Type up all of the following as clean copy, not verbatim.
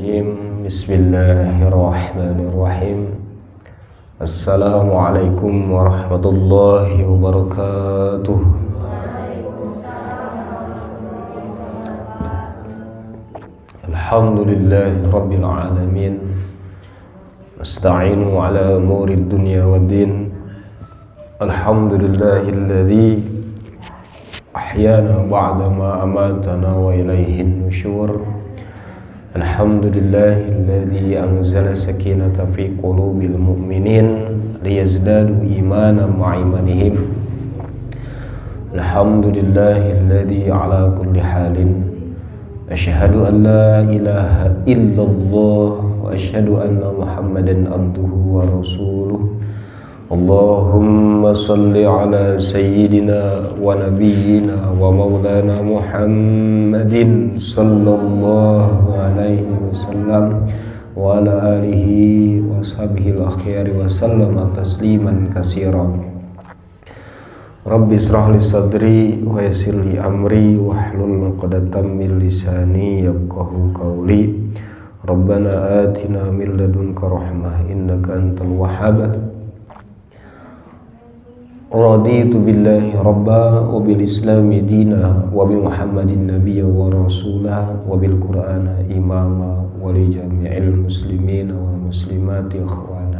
Bismillahirrahmanirrahim. Bismillahirrahmanirrahim. Assalamualaikum warahmatullahi wabarakatuh. Alhamdulillahi rabbil alamin. Nasta'inu ala umurid dunya waddin. Alhamdulillahilladzi ahyana ba'da ma amatana wa ilayhin nusyur. Alhamdulillahilladzi anzala sakinata fi qulubil mu'minin liyazdadu imanan ma'a imanihim. Alhamdulillahilladzi ala kulli halin asyhadu an la ilaha illallah wa asyhadu anna Muhammadan abduhu wa rasuluh. Allahumma salli ala sayyidina wa nabiyyina wa maulana Muhammadin sallallahu alaihi wasallam wa ala alihi wa sahbihi al-akhyari wa sallama tasliman katsira. Rabbi israh li sadri wa yassir li amri wahlul 'uqdatam min lisani yafqahu qawli. Rabbana atina min ladunka rahmah innaka antal wahhab. Raditu billahi rabba wa bil islami dina wa bi muhammadin nabiyya wa rasula wa bil qur'ana imama wa li jami'il muslimina wal muslimati ikhwana.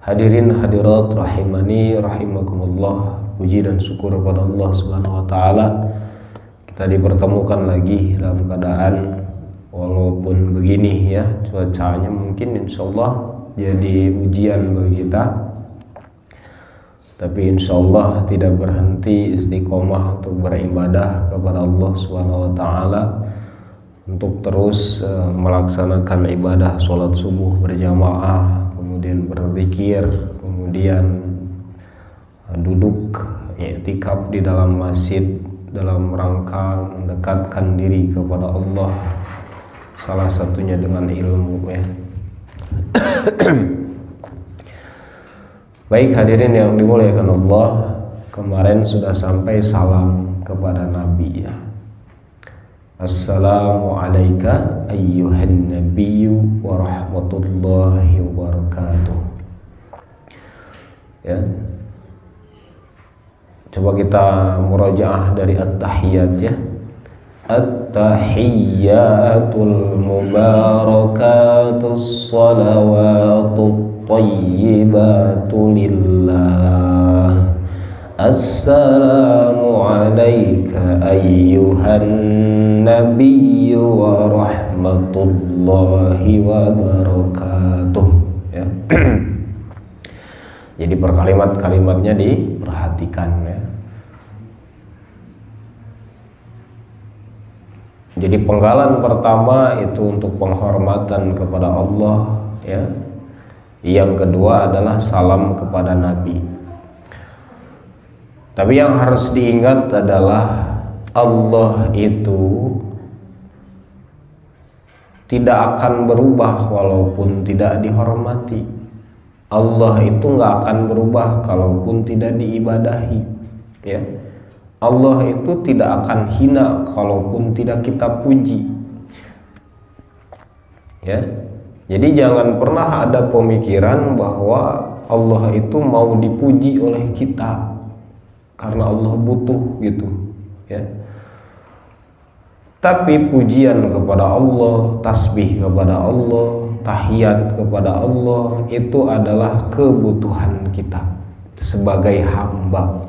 Hadirin hadirat rahimani rahimakumullah. Puji dan syukur kepada Allah Subhanahu wa taala, kita dipertemukan lagi dalam keadaan walaupun begini ya cuacanya, mungkin insyaallah jadi ujian bagi kita. Tapi insyaallah tidak berhenti istiqomah untuk beribadah kepada Allah Subhanahu wa taala, untuk terus melaksanakan ibadah sholat subuh berjamaah, kemudian berzikir, kemudian duduk i'tikaf di dalam masjid dalam rangka mendekatkan diri kepada Allah, salah satunya dengan ilmu ya. Baik hadirin yang dimuliakan Allah, kemarin sudah sampai salam kepada Nabi ya. Assalamu alayka ayyuhan nabiyyu wa rahmatullahi wa barakatuh. Ya. Coba kita murajaah dari at-tahiyyat ya. At-tahiyyatul mubarakatus salawatut tayyibatu lillah. Assalamu alayka ayyuhan nabiyyu wa rahmatullahi wa barakatuh ya. Jadi perkalimat-kalimatnya diperhatikan ya. Jadi penggalan pertama itu untuk penghormatan kepada Allah ya. Yang kedua adalah salam kepada Nabi. Tapi yang harus diingat adalah Allah itu tidak akan berubah walaupun tidak dihormati. Allah itu nggak akan berubah kalaupun tidak diibadahi ya. Allah itu tidak akan hina kalaupun tidak kita puji ya. Jadi jangan pernah ada pemikiran bahwa Allah itu mau dipuji oleh kita karena Allah butuh gitu ya. Tapi pujian kepada Allah, tasbih kepada Allah, tahiyat kepada Allah itu adalah kebutuhan kita sebagai hamba.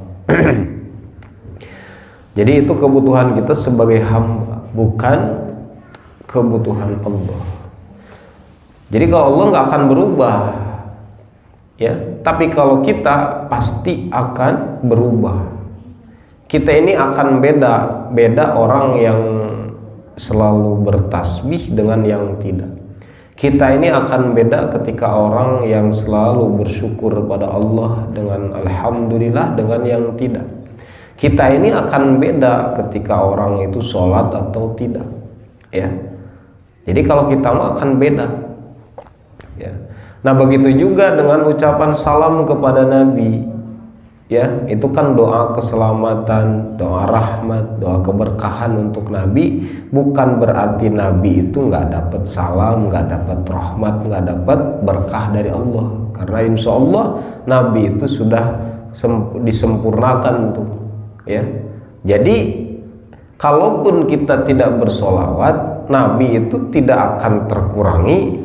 Jadi itu kebutuhan kita sebagai hamba, bukan kebutuhan Allah. Jadi kalau Allah nggak akan berubah ya, tapi kalau kita pasti akan berubah. Kita ini akan beda orang yang selalu bertasbih dengan yang tidak. Kita ini akan beda ketika orang yang selalu bersyukur pada Allah dengan alhamdulillah dengan yang tidak. Kita ini akan beda ketika orang itu sholat atau tidak ya. Jadi kalau kita mah akan beda ya. Nah begitu juga dengan ucapan salam kepada Nabi ya, itu kan doa keselamatan, doa rahmat, doa keberkahan untuk Nabi. Bukan berarti Nabi itu nggak dapat salam, nggak dapat rahmat, nggak dapat berkah dari Allah, karena insya Allah Nabi itu sudah disempurnakan tuh, ya. Jadi kalaupun kita tidak bersolawat, Nabi itu tidak akan terkurangi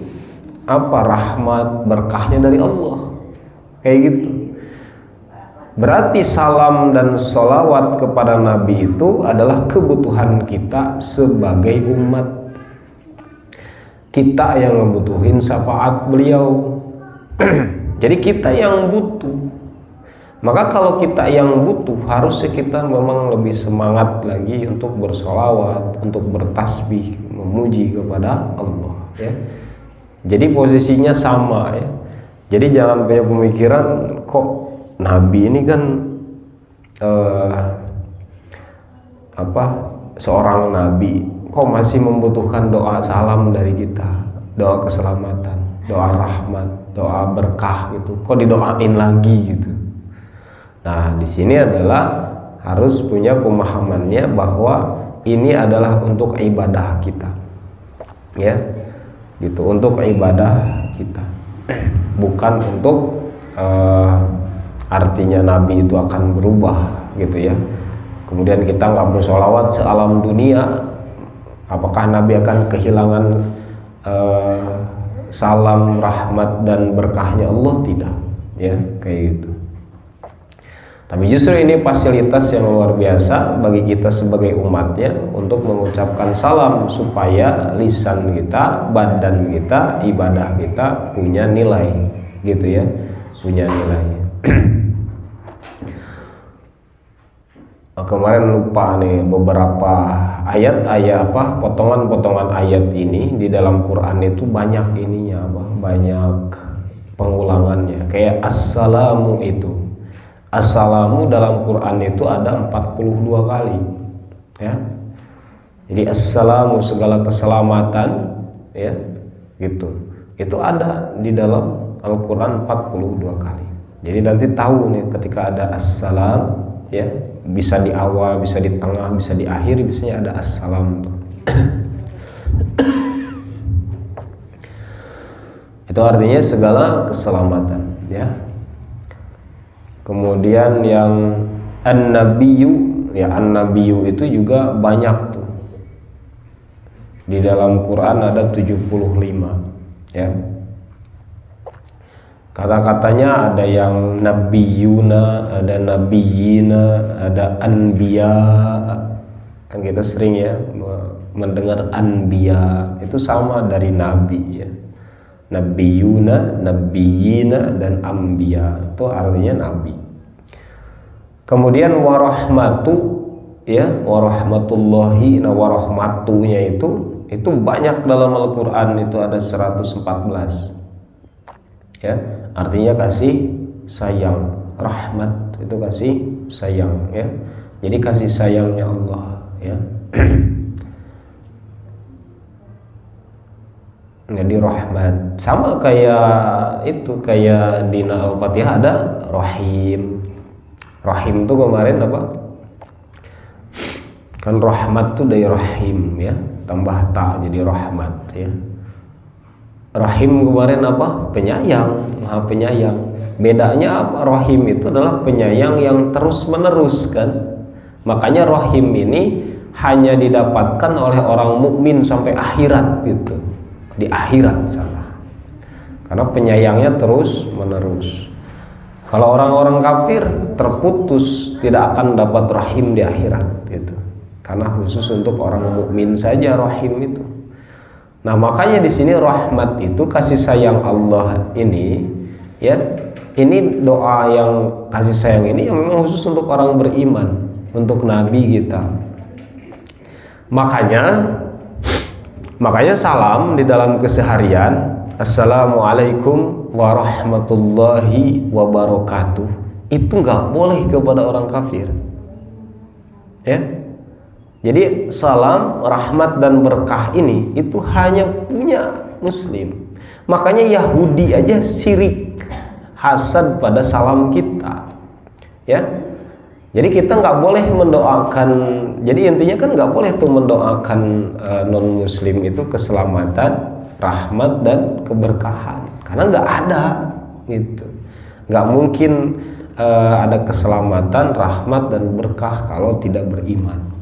rahmat berkahnya dari Allah, kayak gitu. Berarti salam dan sholawat kepada Nabi itu adalah kebutuhan kita sebagai umat. Kita yang membutuhin syafaat beliau. Jadi kita yang butuh. Maka kalau kita yang butuh, harusnya kita memang lebih semangat lagi untuk bersholawat, untuk bertasbih, memuji kepada Allah, ya. Jadi posisinya sama, ya. Jadi jangan punya pemikiran kok Nabi ini kan seorang nabi kok masih membutuhkan doa salam dari kita, doa keselamatan, doa rahmat, doa berkah gitu. Kok didoain lagi gitu. Nah, di sini adalah harus punya pemahamannya bahwa ini adalah untuk ibadah kita. Ya. Gitu, untuk ibadah kita. Bukan untuk artinya Nabi itu akan berubah gitu ya. Kemudian kita nggak bersolawat sealam dunia, apakah Nabi akan kehilangan salam, rahmat dan berkahnya Allah? Tidak, ya, kayak gitu. Tapi justru ini fasilitas yang luar biasa bagi kita sebagai umatnya untuk mengucapkan salam supaya lisan kita, badan kita, ibadah kita punya nilai, gitu ya, punya nilai. Kemarin lupa nih beberapa ayat-ayat potongan-potongan ayat ini di dalam Quran itu banyak ininya, banyak pengulangannya. Kayak assalamu itu. Assalamu dalam Quran itu ada 42 kali, ya. Jadi assalamu segala keselamatan, ya, gitu. Itu ada di dalam Al-Quran 42 kali. Jadi nanti tahu nih ketika ada assalam, ya, bisa di awal, bisa di tengah, bisa di akhir, biasanya ada assalam tuh. Itu artinya segala keselamatan, ya. Kemudian yang an-nabiyyu, ya, an-nabiyyu itu juga banyak tuh. Di dalam Quran ada 75, ya. Kata-katanya ada yang nabiyuna, ada nabiyina, ada anbiya. Kan kita sering ya mendengar anbiya, itu sama dari nabi, ya. Nabiyuna, nabiyina dan anbiya itu artinya nabi. Kemudian warahmatu, ya, warahmatullahi, nah warahmatunya itu banyak dalam Al-Quran, itu ada 114, ya. Artinya kasih sayang, rahmat itu kasih sayang, ya. Jadi kasih sayangnya Allah, ya. Jadi rahmat sama kayak itu, kayak di Al-Fatihah ada rahim. Rahim tuh kemarin apa? Kan rahmat tuh dari rahim, ya, tambah ta jadi rahmat, ya. Rahim kemarin apa? Penyayang, maha penyayang. Bedanya apa? Rahim itu adalah penyayang yang terus menerus, kan. Makanya rahim ini hanya didapatkan oleh orang mukmin sampai akhirat gitu. Di akhirat sana. Karena penyayangnya terus menerus. Kalau orang-orang kafir terputus, tidak akan dapat rahim di akhirat gitu. Karena khusus untuk orang mukmin saja rahim itu. Nah, makanya di sini rahmat itu kasih sayang Allah ini, ya. Ini doa yang kasih sayang ini yang memang khusus untuk orang beriman, untuk nabi kita. Makanya salam di dalam keseharian, assalamualaikum warahmatullahi wabarakatuh, itu nggak boleh kepada orang kafir, ya. Jadi salam, rahmat dan berkah ini itu hanya punya muslim. Makanya Yahudi aja sirik, hasad pada salam kita. ya. Jadi kita nggak boleh mendoakan, jadi intinya kan nggak boleh tuh mendoakan non muslim itu keselamatan, rahmat dan keberkahan, karena nggak ada gitu. Nggak mungkin ada keselamatan, rahmat dan berkah kalau tidak beriman.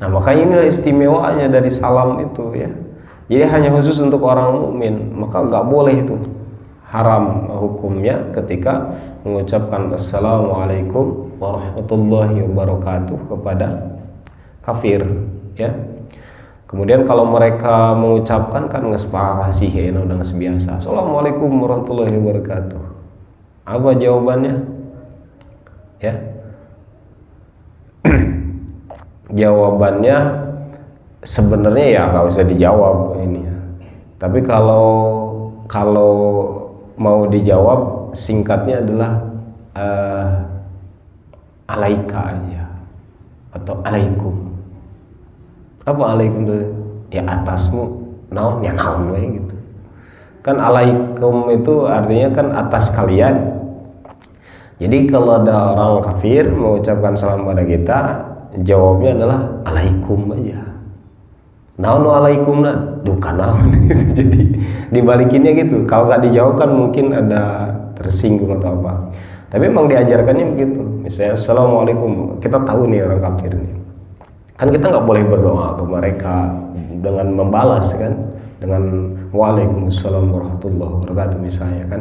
Nah makanya inilah istimewanya dari salam itu ya. Jadi hanya khusus untuk orang mukmin, maka nggak boleh itu, haram hukumnya ketika mengucapkan assalamualaikum warahmatullahi wabarakatuh kepada kafir ya. Kemudian kalau mereka mengucapkan kan ngesepakasi ya, udah biasa assalamualaikum warahmatullahi wabarakatuh, apa jawabannya ya? Jawabannya sebenarnya ya nggak usah dijawab ini ya. Tapi kalau mau dijawab singkatnya adalah alaika aja atau alaikum. Apa alaikum itu? Ya atasmu, naon ya naon we gitu. Kan alaikum itu artinya kan atas kalian. Jadi kalau ada orang kafir mengucapkan salam pada kita, jawabnya adalah alaikum aja. Naon alaikum na duka naon gitu. Jadi dibalikinnya gitu. Kalau nggak dijawab kan mungkin ada tersinggung atau apa. Tapi memang diajarkannya begitu. Misalnya assalamualaikum, kita tahu nih orang kafir nih. Kan kita nggak boleh berdoa ke mereka dengan membalas kan, dengan waalaikumsalam warahmatullahi wabarakatuh misalnya kan.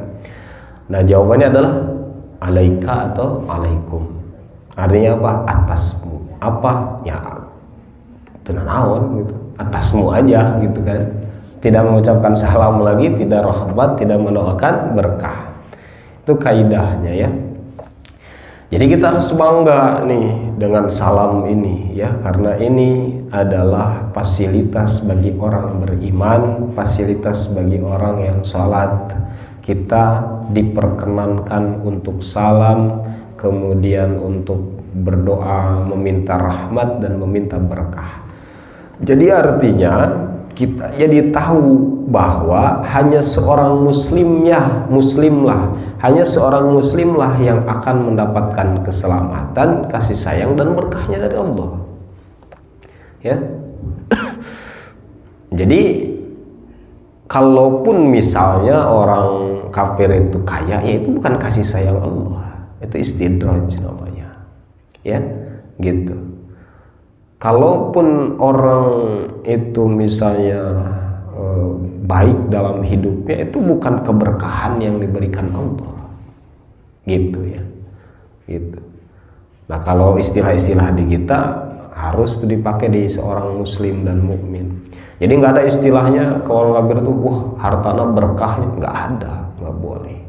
Nah jawabannya adalah alaika atau alaikum. Artinya apa? Atasmu. Apa? Ya tenanawan gitu. Atasmu aja gitu kan. Tidak mengucapkan salam lagi, tidak rahmat, tidak mendoakan berkah. Itu kaidahnya ya. Jadi kita harus bangga nih dengan salam ini ya, karena ini adalah fasilitas bagi orang beriman, fasilitas bagi orang yang sholat. Kita diperkenankan untuk salam, kemudian untuk berdoa, meminta rahmat dan meminta berkah. Jadi artinya kita jadi tahu bahwa hanya seorang muslimlah, hanya seorang muslimlah yang akan mendapatkan keselamatan, kasih sayang dan berkahnya dari Allah. Ya. Jadi kalaupun misalnya orang kafir itu kaya, ya itu bukan kasih sayang Allah, itu istidraj namanya. Ya, gitu. Kalaupun orang itu misalnya baik dalam hidupnya, itu bukan keberkahan yang diberikan Allah, gitu ya, gitu. Nah kalau istilah-istilah di kita harus dipakai di seorang muslim dan mukmin. Jadi nggak ada istilahnya ke orang kafir itu, wah hartana berkahnya, nggak ada, nggak boleh.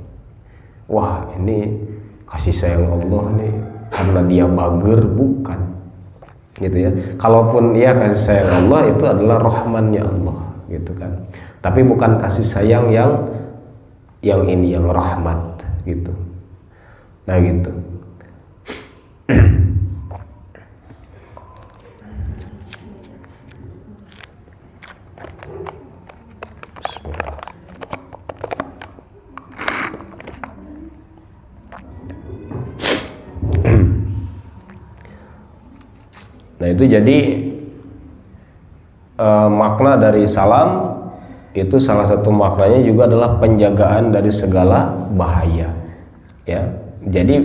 Wah ini kasih sayang Allah nih karena dia bager, bukan. Gitu ya. Kalaupun ia kasih sayang Allah itu adalah rahmannya Allah gitu kan. Tapi bukan kasih sayang yang ini yang rahmat gitu. Nah gitu. Nah itu jadi makna dari salam itu salah satu maknanya juga adalah penjagaan dari segala bahaya ya. Jadi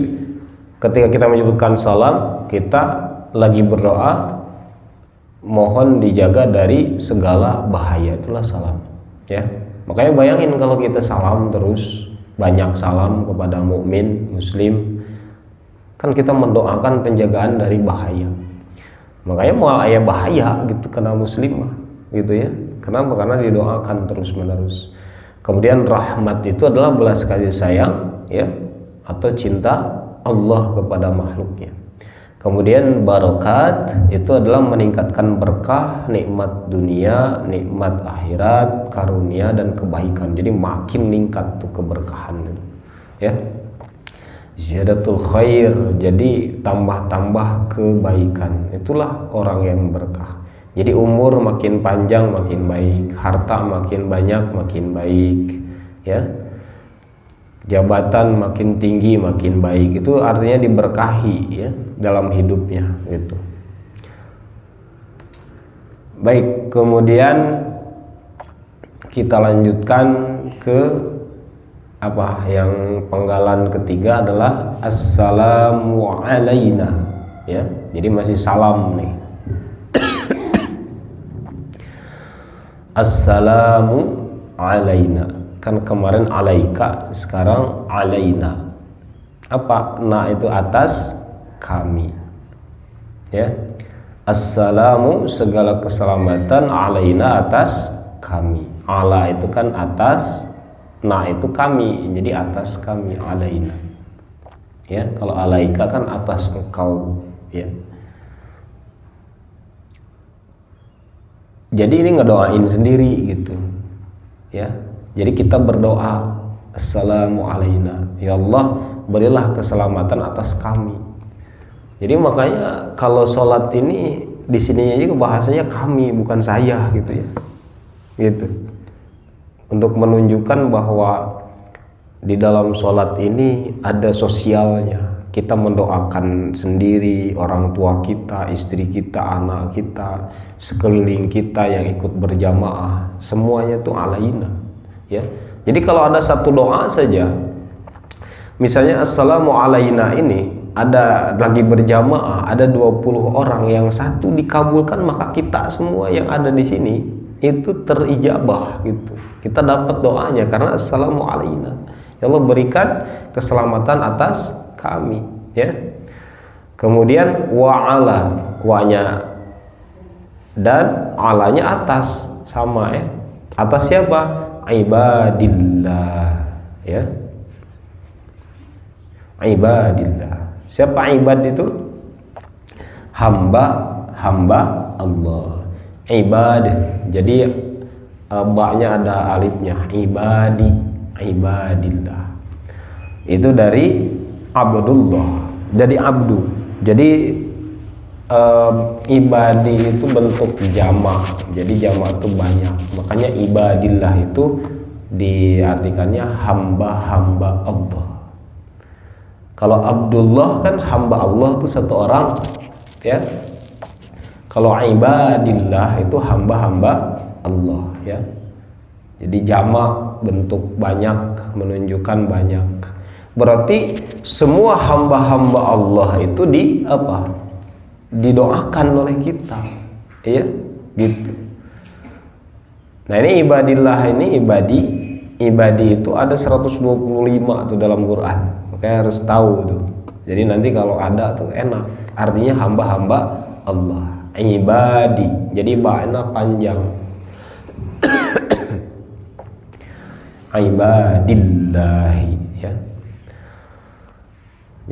ketika kita menyebutkan salam, kita lagi berdoa mohon dijaga dari segala bahaya, itulah salam ya. Makanya bayangin kalau kita salam terus, banyak salam kepada mukmin muslim, kan kita mendoakan penjagaan dari bahaya. Makanya mau ayah bahaya gitu kena muslim gitu ya. Kenapa? Karena didoakan terus menerus. Kemudian rahmat itu adalah belas kasih sayang ya, atau cinta Allah kepada makhluknya. Kemudian barokat itu adalah meningkatkan berkah, nikmat dunia, nikmat akhirat, karunia dan kebaikan. Jadi makin meningkat tuh keberkahan ya. Ziyadatul khair, jadi tambah-tambah kebaikan. Itulah orang yang berkah. Jadi umur makin panjang makin baik, harta makin banyak makin baik ya. jabatan makin tinggi makin baik, itu artinya diberkahi ya dalam hidupnya gitu. Baik, kemudian kita lanjutkan ke apa yang penggalan ketiga adalah assalamu alaina ya. Jadi masih salam nih. Assalamu alaina, kan kemarin alaika, sekarang alaina. Apa? Na itu atas kami ya. Assalamu segala keselamatan, alaina atas kami. Ala itu kan atas, na itu kami, jadi atas kami, alaina ya. Kalau alaika kan atas engkau ya. Jadi ini ngedoain sendiri gitu ya. Jadi kita berdoa, assalamu alaina, ya Allah berilah keselamatan atas kami. Jadi makanya kalau sholat ini di sininya juga bahasanya kami, bukan saya gitu ya. Gitu. Untuk menunjukkan bahwa di dalam sholat ini ada sosialnya. Kita mendoakan sendiri, orang tua kita, istri kita, anak kita, sekeliling kita yang ikut berjamaah, semuanya itu alaina ya. Jadi kalau ada satu doa saja, misalnya assalamu alaina ini, ada lagi berjamaah, ada 20 orang, yang satu dikabulkan, maka kita semua yang ada di sini itu terijabah gitu. Kita dapat doanya karena assalamu alaina. Ya Allah berikan keselamatan atas kami ya. Kemudian wa'ala, wa'nya dan alanya atas, sama ya. Atas siapa? Ibadillah ya. Ibadillah. Siapa ibad itu? Hamba Allah. Ibad, jadi ba-nya ada alifnya, ibadi, ibadillah. Itu dari abdullah, dari abdu. Jadi ibadi itu bentuk jamak, jadi jamak itu banyak, makanya ibadillah itu diartikannya hamba-hamba Allah. Kalau Abdullah kan hamba Allah itu satu orang ya. Kalau ibadillah itu hamba-hamba Allah ya. Jadi jamak, bentuk banyak, menunjukkan banyak. Berarti semua hamba-hamba Allah itu didoakan oleh kita ya gitu. Nah ini ibadillah, ini ibadi itu ada 125 tuh dalam Quran, makanya harus tahu tuh. Jadi nanti kalau ada tuh enak, artinya hamba-hamba Allah. Ibadi, jadi ba'na panjang. Ibadillahi ya.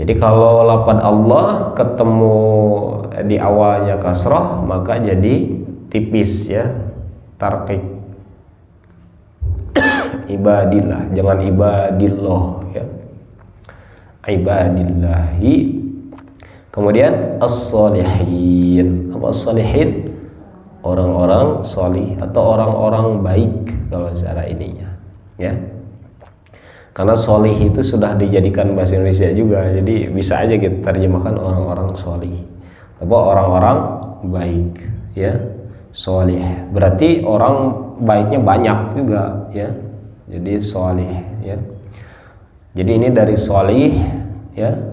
Jadi kalau lafaz Allah ketemu di awalnya kasrah, maka jadi tipis ya, tarqiq. Ibadillah, jangan ibadillah ya. Ibadillahi. Kemudian as-sholihin. Apa as-sholihin? Orang-orang solih atau orang-orang baik kalau secara ininya ya. Karena solih itu sudah dijadikan bahasa Indonesia juga, jadi bisa aja kita terjemahkan orang-orang solih atau orang-orang baik ya. Solih berarti orang baiknya banyak juga ya, jadi solih ya. Jadi ini dari solih ya.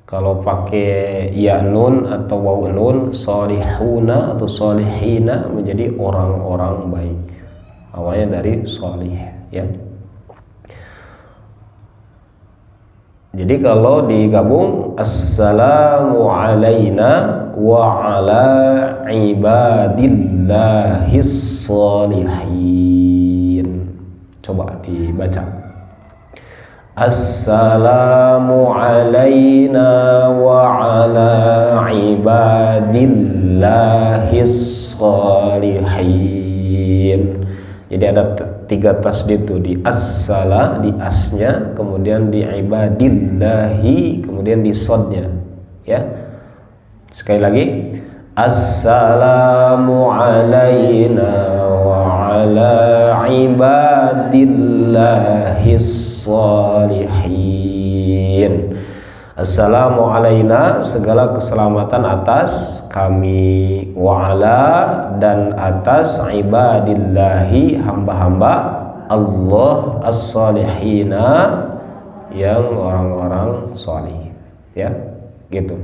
Kalau pakai ya nun atau waw nun, solihuna atau solihina menjadi orang-orang baik. Awalnya dari solih ya. Jadi kalau digabung assalamu alaina wa ala ibadillahis sholihin. Coba dibaca. Assalamu alaina wa ala ibadillahis sholihin. Jadi ada 3 tasdid itu di as-sala, di asnya, kemudian di ibadillahi, kemudian di sodnya ya. Sekali lagi, assalamu alaina wa ala ibadillahis shalihin. Assalamu alaina, segala keselamatan atas kami, wa ala, dan atas ibadillahi, hamba-hamba Allah, as-salihina, yang orang-orang salih, ya, gitu.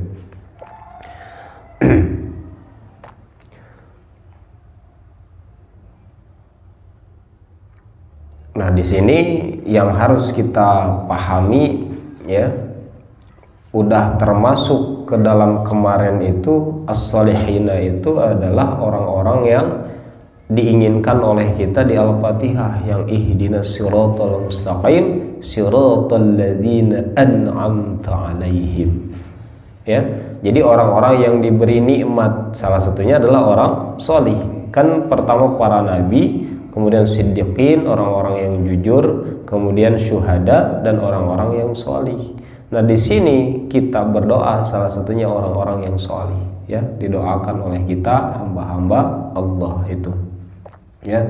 Nah, di sini yang harus kita pahami, ya, udah termasuk ke dalam kemarin itu, as-salihina itu adalah orang-orang yang diinginkan oleh kita di Al-Fatihah, yang ihdinas siratal mustaqim siratal ladzina an'amta alaihim, ya. Jadi orang-orang yang diberi nikmat, salah satunya adalah orang salih. Kan pertama para nabi, kemudian siddiqin, orang-orang yang jujur, kemudian syuhada, dan orang-orang yang salih. Nah, di sini kita berdoa, salah satunya orang-orang yang salih, ya, didoakan oleh kita hamba-hamba Allah itu, ya.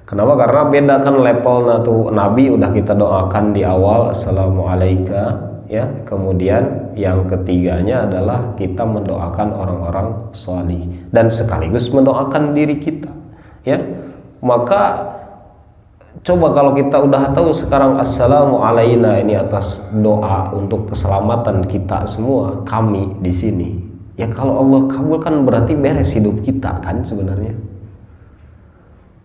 Kenapa? Karena beda kan levelnya tuh. Nabi udah kita doakan di awal, assalamualaikum, ya. Kemudian yang ketiganya adalah kita mendoakan orang-orang salih dan sekaligus mendoakan diri kita, ya. Maka coba kalau kita udah tahu sekarang assalamu alaina ini atas doa untuk keselamatan kita semua, kami di sini. Ya kalau Allah kabulkan berarti beres hidup kita kan sebenarnya.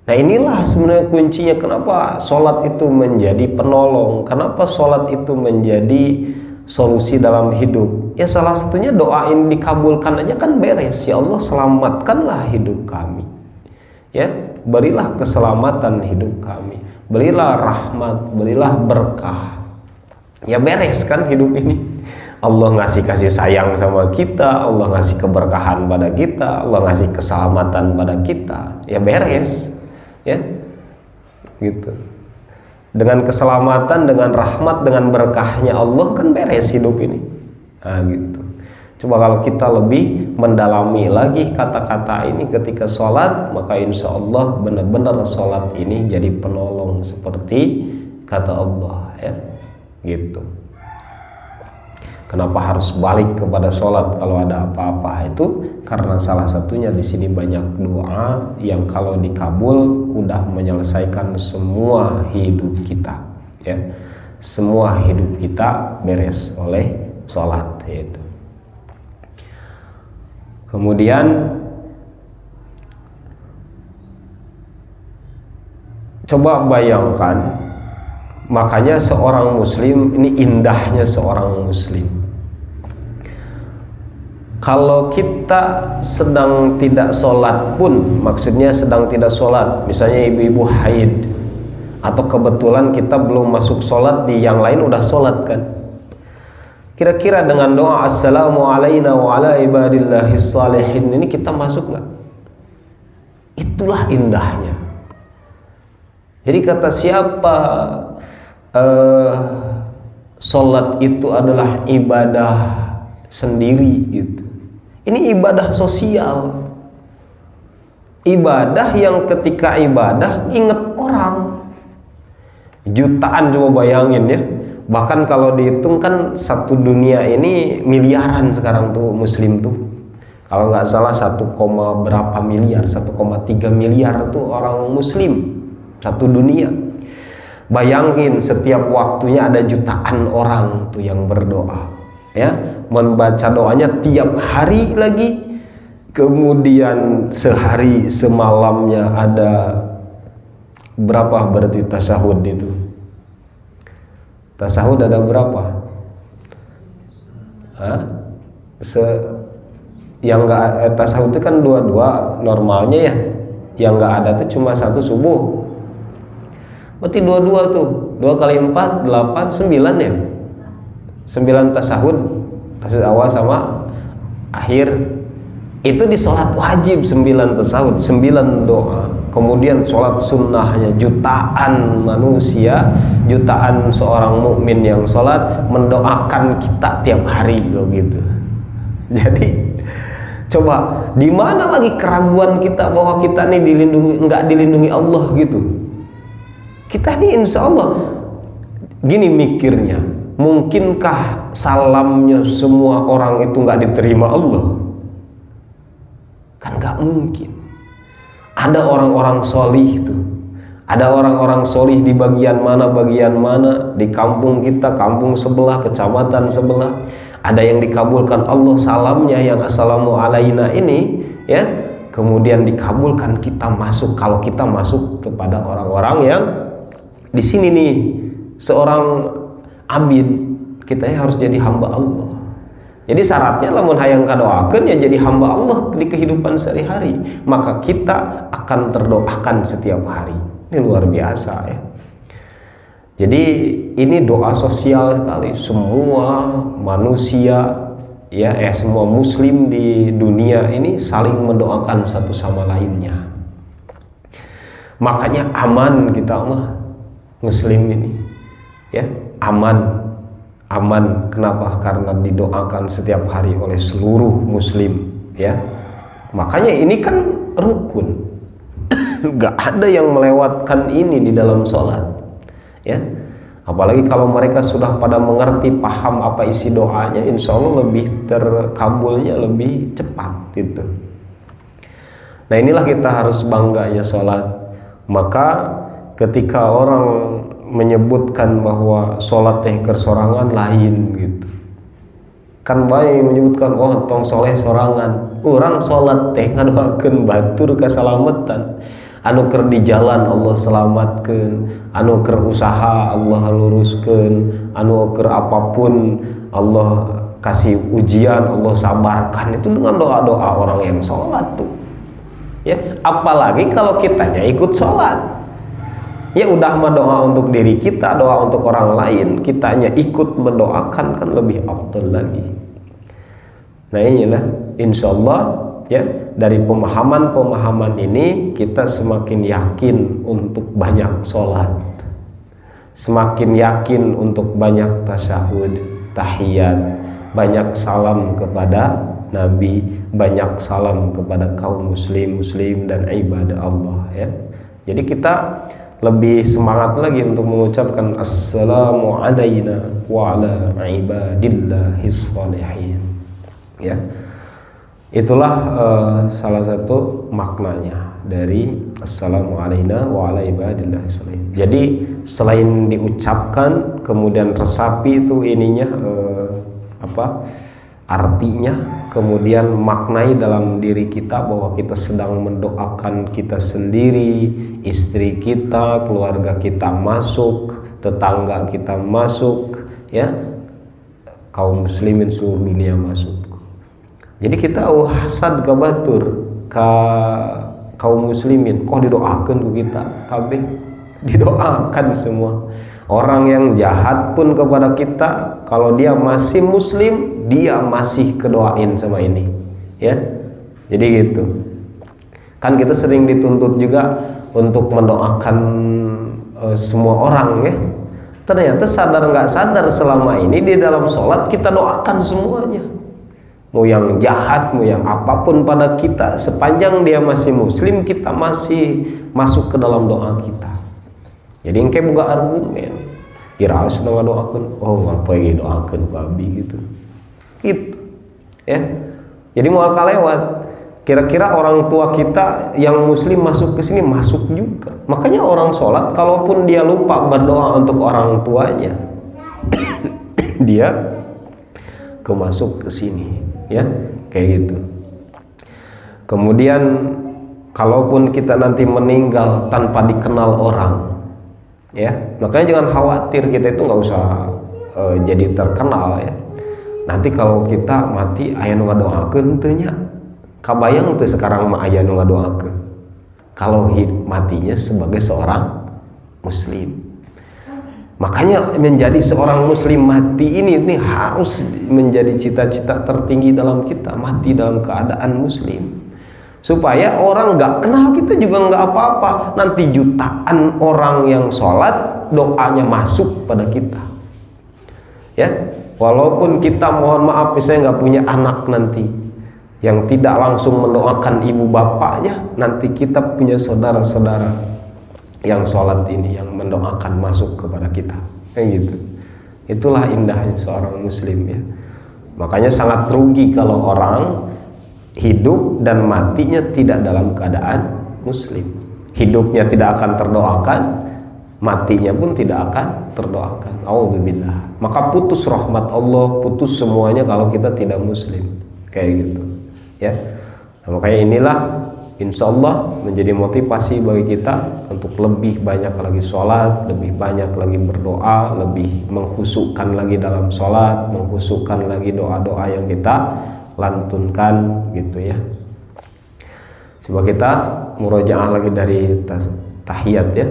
Nah, inilah sebenarnya kuncinya kenapa sholat itu menjadi penolong, kenapa sholat itu menjadi solusi dalam hidup. Ya salah satunya doa ini dikabulkan aja kan beres. Ya Allah, selamatkanlah hidup kami, ya, berilah keselamatan hidup kami, berilah rahmat, berilah berkah, ya beres kan hidup ini. Allah ngasih kasih sayang sama kita, Allah ngasih keberkahan pada kita, Allah ngasih keselamatan pada kita, ya beres, ya, gitu. Dengan keselamatan, dengan rahmat, dengan berkahnya Allah kan beres hidup ini. Nah, gitu. Coba kalau kita lebih mendalami lagi kata-kata ini ketika sholat, maka insya Allah benar-benar sholat ini jadi penolong seperti kata Allah, ya, gitu. Kenapa harus balik kepada sholat kalau ada apa-apa? Itu karena salah satunya di sini banyak doa yang kalau dikabul udah menyelesaikan semua hidup kita, ya. Semua hidup kita beres oleh sholat itu. Kemudian coba bayangkan, makanya seorang muslim, ini indahnya seorang muslim, kalau kita sedang tidak sholat pun, maksudnya sedang tidak sholat, misalnya ibu-ibu haid, atau kebetulan kita belum masuk sholat, di yang lain udah sholat kan, kira-kira dengan doa assalamu alaina wa ala ibadillahis shalihin ini kita masuk nggak? Itulah indahnya. Jadi kata siapa sholat itu adalah ibadah sendiri gitu. Ini ibadah sosial, ibadah yang ketika ibadah inget orang. Jutaan, coba bayangin ya. Bahkan kalau dihitung kan satu dunia ini miliaran sekarang tuh muslim tuh. Kalau nggak salah 1, berapa miliar, 1,3 miliar tuh orang muslim satu dunia. Bayangin setiap waktunya ada jutaan orang tuh yang berdoa, ya, membaca doanya tiap hari lagi. Kemudian sehari semalamnya ada berapa berarti tasyahud itu? Tasawuf ada berapa? Yang nggak tasawuf itu kan 2 normalnya ya. Yang nggak ada tuh cuma 1 subuh. Berarti 2 tuh. 2 kali 4 8 9 ya. 9 tasawuf awal sama akhir. Itu di sholat wajib 9 tasawuf, 9 doa. Kemudian sholat sunnahnya jutaan manusia, jutaan seorang mukmin yang sholat mendoakan kita tiap hari gitu. Jadi coba di mana lagi keraguan kita bahwa kita nih dilindungi, nggak dilindungi Allah gitu, Kita ini insya Allah gini mikirnya, mungkinkah salamnya semua orang itu nggak diterima Allah? Kan nggak mungkin. Ada orang-orang solih tuh, ada orang-orang solih di bagian mana di kampung kita, kampung sebelah, kecamatan sebelah, ada yang dikabulkan Allah salamnya yang assalamu alaina ini, ya, kemudian dikabulkan kita masuk. Kalau kita masuk kepada orang-orang yang di sini nih, seorang abid, kita harus jadi hamba Allah. Jadi syaratnya lamun hayang kadoakeun ya jadi hamba Allah di kehidupan sehari-hari, maka kita akan terdoakan setiap hari. Ini luar biasa ya. Jadi ini doa sosial sekali. Semua manusia ya, semua muslim di dunia ini saling mendoakan satu sama lainnya. Makanya aman kita mah muslim ini ya, aman. Kenapa? Karena didoakan setiap hari oleh seluruh muslim ya. Makanya ini kan rukun. Gak ada yang melewatkan ini di dalam sholat ya. Apalagi kalau mereka sudah pada mengerti, paham apa isi doanya, insya Allah lebih terkabulnya lebih cepat gitu. Nah inilah kita harus bangganya sholat. Maka ketika orang menyebutkan bahwa sholat teh kersorangan lain gitu, kan baik menyebutkan oh tong soleh sorangan, orang sholat teh ngadoakeun batur kasalametan, anu keur di jalan Allah selamatkeun, anu keur usaha Allah luruskeun, anu keur apapun Allah kasih ujian Allah sabarkan, itu dengan doa-doa orang yang sholat tuh ya. Apalagi kalau kitanya ikut sholat ya, udah mah doa untuk diri kita, doa untuk orang lain, kitanya ikut mendoakan kan lebih afdal lagi. Nah inilah insya Allah ya, dari pemahaman ini kita semakin yakin untuk banyak sholat, semakin yakin untuk banyak tasyahud, tahiyat, banyak salam kepada Nabi, banyak salam kepada kaum muslim dan ibadah Allah ya. Jadi kita lebih semangat lagi untuk mengucapkan assalamu alayna wa ala ibadillahis shalihin ya. Itulah salah satu maknanya dari assalamu alayna wa ala ibadillahis shalihin. Jadi selain diucapkan kemudian resapi itu ininya artinya, kemudian maknai dalam diri kita bahwa kita sedang mendoakan kita sendiri, istri kita, keluarga kita masuk, tetangga kita masuk ya, kaum muslimin seluruh dunia masuk. Jadi kita hasad ke batur ke kaum muslimin, kok didoakan ke kita kabeh, didoakan semua. Orang yang jahat pun kepada kita, kalau dia masih muslim, dia masih kedoain sama ini ya. Jadi gitu kan, kita sering dituntut juga untuk mendoakan semua orang ya. Ternyata sadar nggak sadar selama ini di dalam sholat kita doakan semuanya, mau yang jahat, mau yang apapun pada kita, sepanjang dia masih muslim, kita masih masuk ke dalam doa kita. Jadi engke boga argumen, ira sudah ngadoakeun, oh ngapain doakeun ku abi gitu. Gitu ya. Jadi mau kalewat. Kira-kira orang tua kita yang muslim masuk ke sini, masuk juga. Makanya orang sholat kalaupun dia lupa berdoa untuk orang tuanya, dia kemasuk ke sini ya, kayak gitu. Kemudian kalaupun kita nanti meninggal tanpa dikenal orang ya, makanya jangan khawatir, kita itu nggak usah jadi terkenal ya. Nanti kalau kita mati aya nu ngadoakeun teu nya, kabayang teu sekarang mah aya nu ngadoakeun kalau matinya sebagai seorang muslim. Makanya menjadi seorang muslim mati ini harus menjadi cita-cita tertinggi dalam kita, mati dalam keadaan muslim, supaya orang nggak kenal kita juga nggak apa-apa. Nanti jutaan orang yang sholat doanya masuk pada kita ya. Walaupun kita mohon maaf misalnya nggak punya anak nanti yang tidak langsung mendoakan ibu bapaknya, nanti kita punya saudara-saudara yang sholat ini, yang mendoakan masuk kepada kita, kayak gitu. Itulah indahnya seorang muslim ya. Makanya sangat rugi kalau orang hidup dan matinya tidak dalam keadaan muslim. Hidupnya tidak akan terdoakan, matinya pun tidak akan terdoakan. Auzubillah. Maka putus rahmat Allah, putus semuanya kalau kita tidak muslim, kayak gitu ya. Nah, makanya inilah insya Allah menjadi motivasi bagi kita untuk lebih banyak lagi sholat, lebih banyak lagi berdoa, lebih mengkhusukkan lagi dalam sholat, mengkhusukkan lagi doa-doa yang kita lantunkan gitu ya. Coba kita murojaah lagi dari tahiyat ya.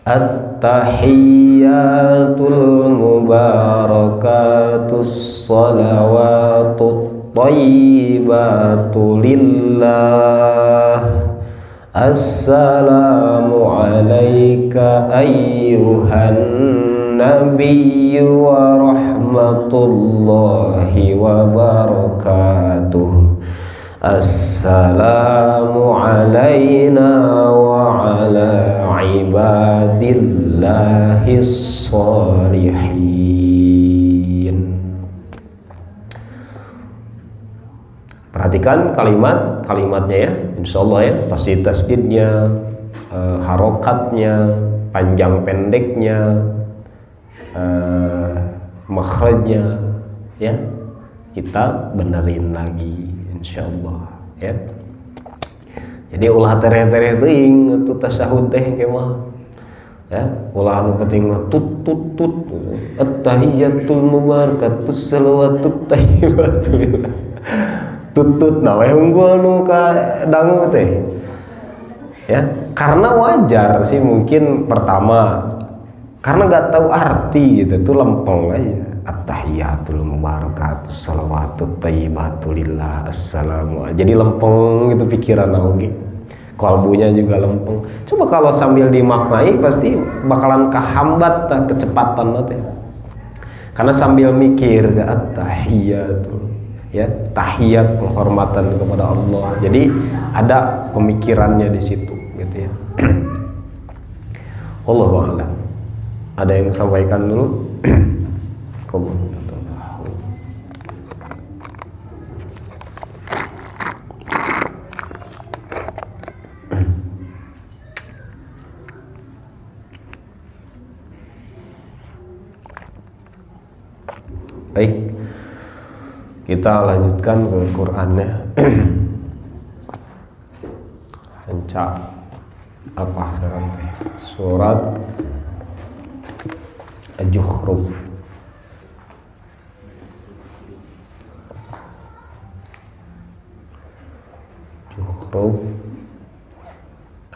At-tahiyyatul mubarakatus salawatut thayyibatu lillah. Assalamu alayka ayyuhan nabiyyu wa rahmatullahi wa barakatuh. Assalamu alayna wa ala ibadillahis shalihin. Perhatikan kalimatnya ya, insya Allah ya, pasti tasdidnya, harokatnya, panjang pendeknya, makhrajnya ya, kita benerin lagi insya Allah ya. Jadi ulah tereh-tereh teuing atuh tasyahud teh kemah ya, ulah anu penting mah tut at-tahiyyatul mubarakatus salawatut thayyibatul tutut nah we unggul nu ka dangu teh ya. Karena wajar sih mungkin pertama karena nggak tahu arti gitu tuh, lempeng aja. At-tahiyyatul mubarakatus salawatut thayyibatul lillah. Assalamu, jadi lempeng gitu pikiran oge, kalbunya juga lempeng. Coba kalau sambil dimaknai pasti bakalan kehambat kecepatan teh, karena sambil mikir at-tahiyyatul ya, tahiyat penghormatan kepada Allah, jadi ada pemikirannya di situ gitu ya. Wallahu a'lam. Ada yang sampaikan dulu? Baik, kita lanjutkan ke Qur'annya. Hancak apa sekarang teh? Surat Al-Zukhruf.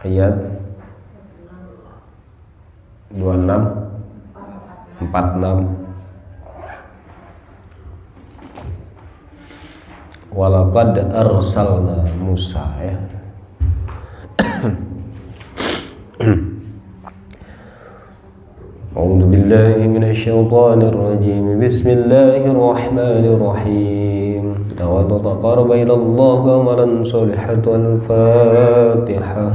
Ayat 26 46. Walaqad arsalna Musa ya. A'udzu billahi minasyaitonir rajim. Bismillahirrahmanirrahim. Wa taqarraba ila Allah amalan salihan. Al-Fatihah.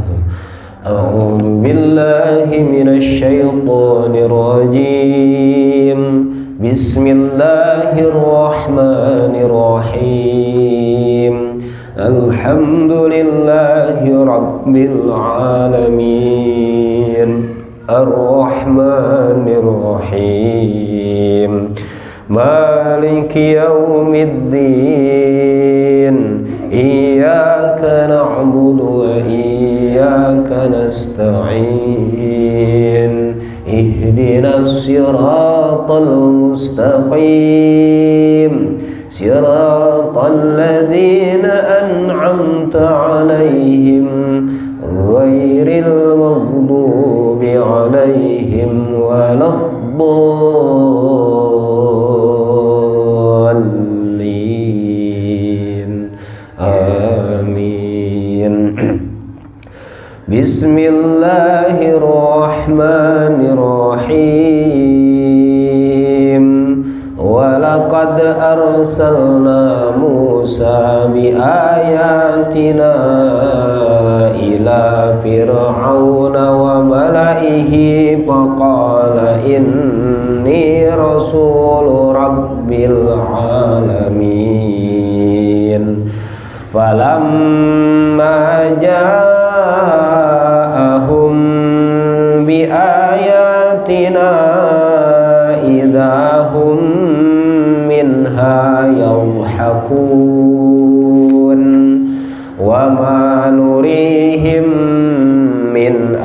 A'udzu billahi minasyaitonir rajim. Bismillahirrahmanirrahim. Alhamdulillahi rabbil alamin. Ar-Rahmanir Rahim. Maliki yaumiddin. Iyyaka na'budu wa iyyaka nasta'in. Ihdinas siratal mustaqim. Siratal ladzina an'amta 'alaihim ghairil maghdubi 'alaihim waladdallin. Amin. Bismillahirrahmanirrahim. Walaqad arsalna Musa biayatina إلى فرعون وملئه فقال إني رسول رب العالمين فلما جاءهم بآياتنا إذا هم منها يضحكون وما نريهم من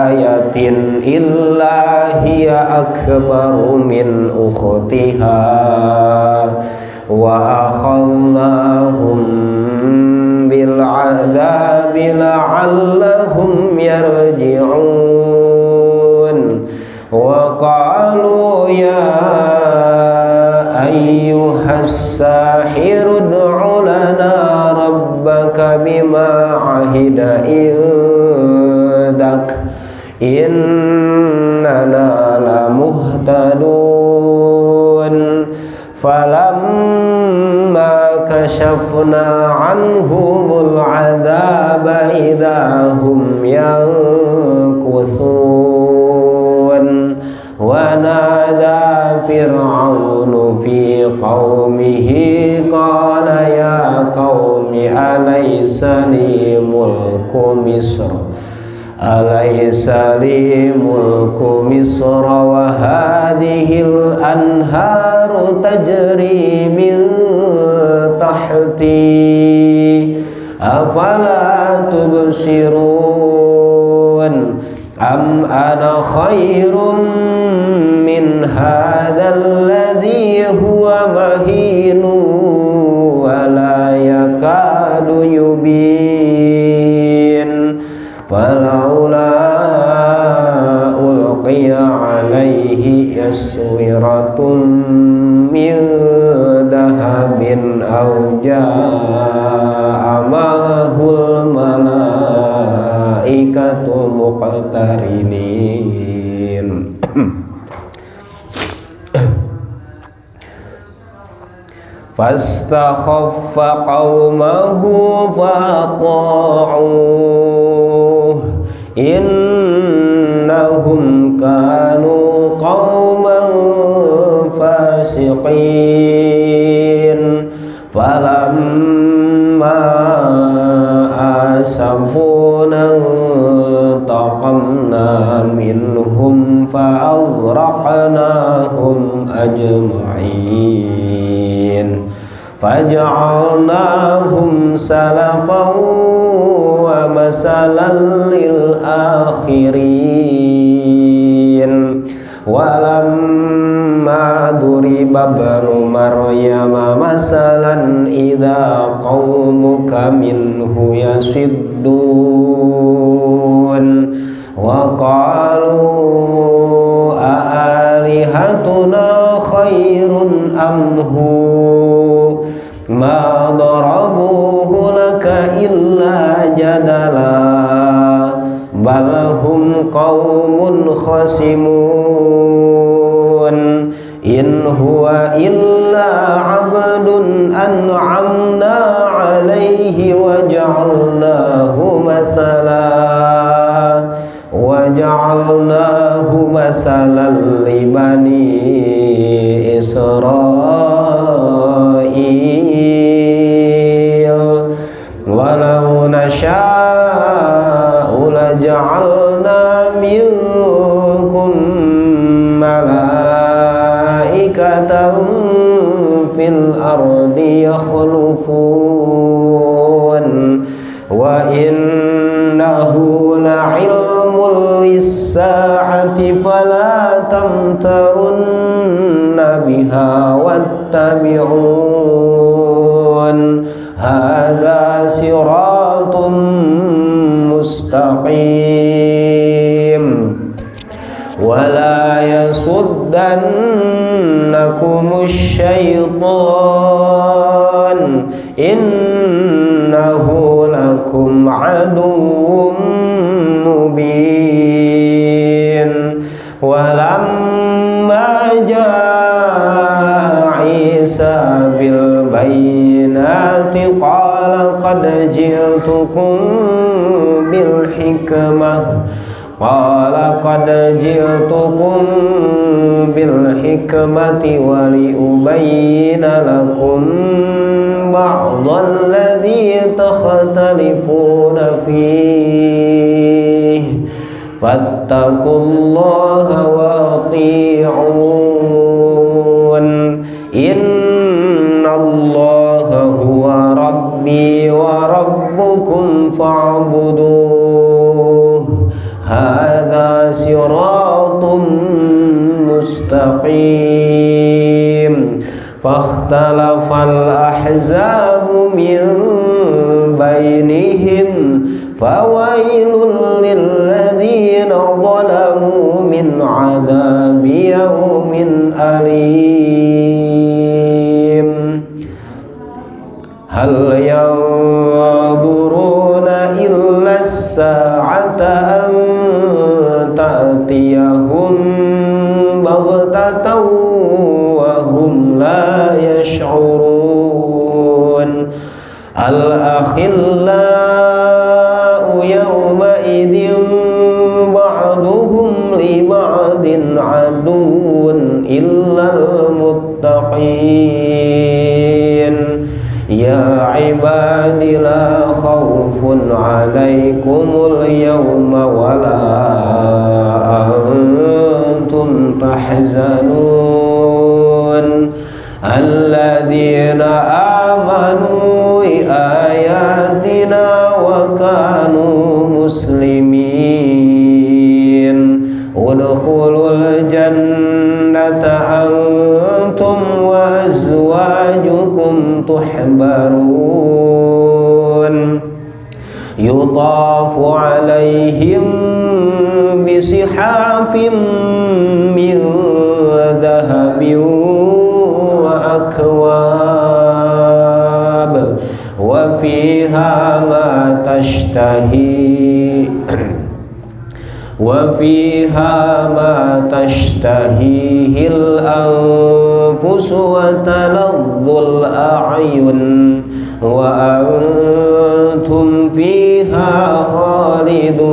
آية إلا هي أكبر من أختها وأخذناهم بالعذاب لعلهم يرجعون وقالوا يا أيها الساحر ادع لنا ربك بما عهد عندك إننا لمهتدون فلما كشفنا عنهم العذاب إذا هم ينكثون ونادى فرعون في قومه قال يا قوم أليس لي ملك مصر وهذه الأنهار تجري من تحتي أفلا تبصرون أم أنا خير من هذا الذي هو مهين ولا يكاد يبين فلولا ألقي عليه أسورة من ذهب أو جاء معه الملائكة مقترنين فاستخف قومه فأطاعوه إنهم كانوا قوما فاسقين فلما آسفونا انتقمنا منهم فأغرقناهم أجمعين فجعلناهم سلفا ومثلا للآخرين ولما ضرب ابن مريم مثلا إذا قومك منه يصدون وقالوا أآلهتنا خير أم هو ما ضربوه لك إلا جدلا بل هم قوم خصمون إن هو إلا عبد أنعمنا عليه وجعلناه مثلا لبني إسرائيل ولو نشاء لجعلنا منكم ملائكة في الأرض يخلفون وإنه لعلم للساعة فلا تمترن بها واتبعون هذا صراط مستقيم ولا يصدنكم الشيطان إنه لكم عدو مبين ولما جاء عيسى بالبينات قال قد جئتكم الحكمة قال قد جئتكم بالحكمة ولأبين لكم بعض الذي تختلفون فيه فاتقوا الله وأطيعون إن الله هو ربي وربكم فاعبدوه هذا صراط مستقيم فاختلف الأحزاب من بينهم فويل للذين ظلموا من عذاب يوم أليم هل ينظرون إلا الساعة أن تأتيهم بغتة وهم لا يشعرون الأخلاء يومئذ بعضهم لبعض عدو إلا المتقين يا عباد لا خوف عليكم اليوم ولا أنتم تحزنون الذين آمنوا بآياتنا وكانوا مسلمين ادخلوا الجنة أنتم وأزواجكم تحبرون يطاف عليهم بصحاف من ذهب وأكواب وفيها ما تشتهيه الأنفس وتلظ الأعين وأنتم فيها خالدون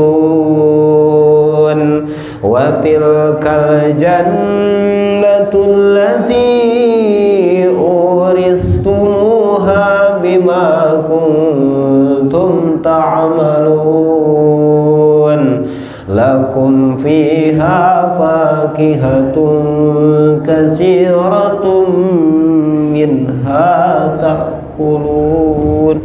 وتلك الجنة التي أورثتموها بما كنتم تعملون لكم فيها فاكهة كثيرة منها تأكلون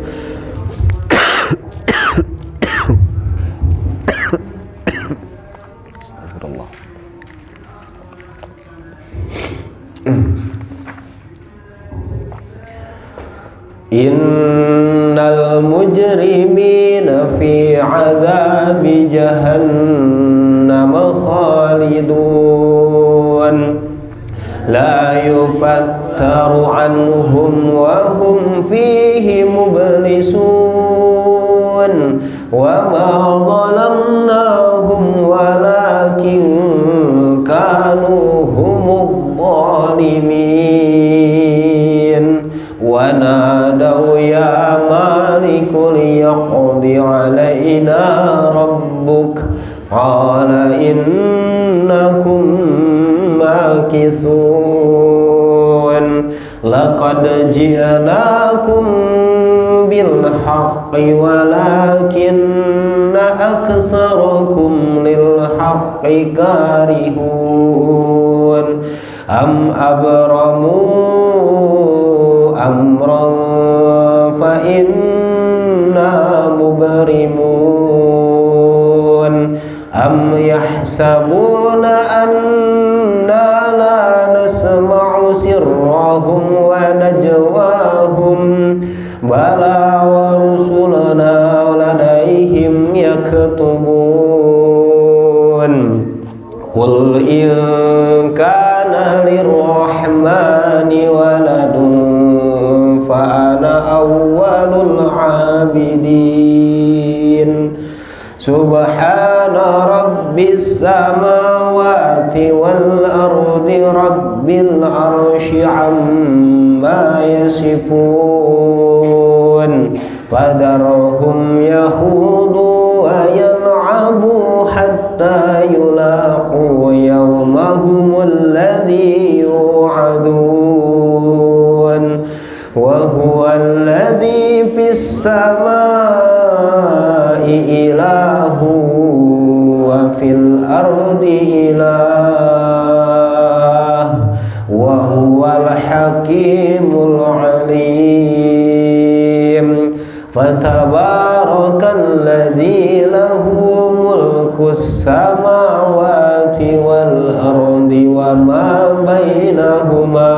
استغفر الله إن المجرمين في عذاب جهنم خالدون لا يفتر عنهم وهم فيه مبلسون وما ظلمناهم ولكن كانوا هم الظالمين ونادوا يا مالك ليقض علينا ربك قال إنكم ماكثون لقد جئناكم بالحق ولكن أكثركم للحق كارهون أم أبرموا أمرا فإنا مبرمون أم يحسبون أنا لا نسمع سرهم ونجواهم بلى ورسلنا لديهم يكتبون قل إن كان للرحمن ولد فأنا أول العابدين سبحان رب السماوات والأرض رب العرش عما يصفون فذرهم يخوضوا ويلعبوا ارتابوا حتى يلاقوا يومهم الذي يوعدون وهو الذي في السماء إله وفي الأرض إله وهو الحكيم العليم فتبارك الذي له ملك السماوات والأرض وما بينهما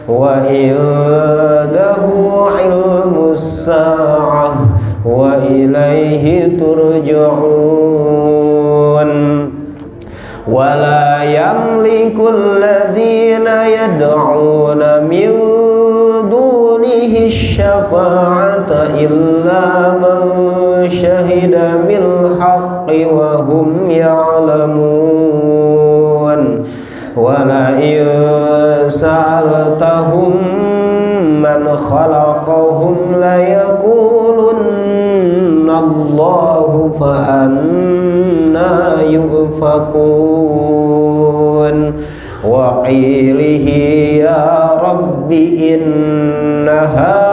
وعنده علم الساعة وإليه ترجعون ولا يملك الذين يدعون من دونه الشفاعة إلا من شهد بالحق وهم يعلمون ولئن سألتهم من خلقهم ليقولن الله فأنى يؤفكون وقيله يا رب إن هؤلاء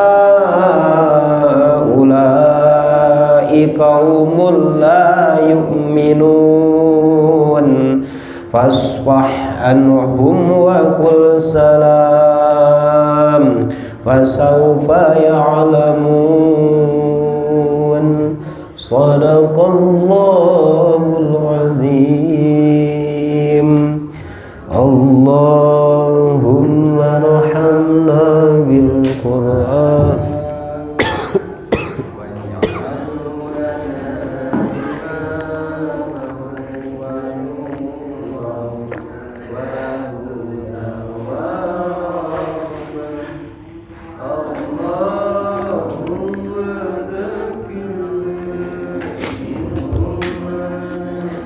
قوم لا يؤمنون فاصفح عنهم وقل سلام فسوف يعلمون صدق الله العظيم اللهم ارحمنا بالقرآن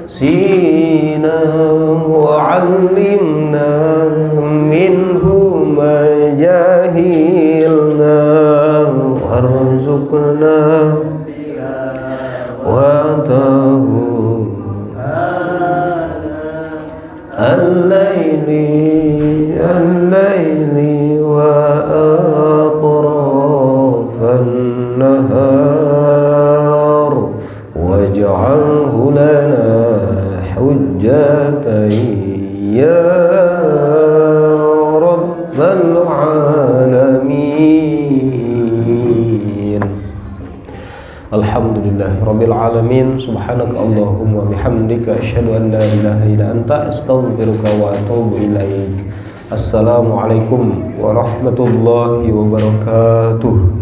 سينا وعلمنا منه ما جهلنا وارزقنا واتاه الليل وأطراف النهار واجعله لنا حجة يا رب العالمين Alhamdulillah Rabbil Alamin Subhanaka Allahumma bihamdika asyhadu an la ilaha illa anta astaghfiruka wa atubu ilaik. Assalamualaikum warahmatullahi wabarakatuh.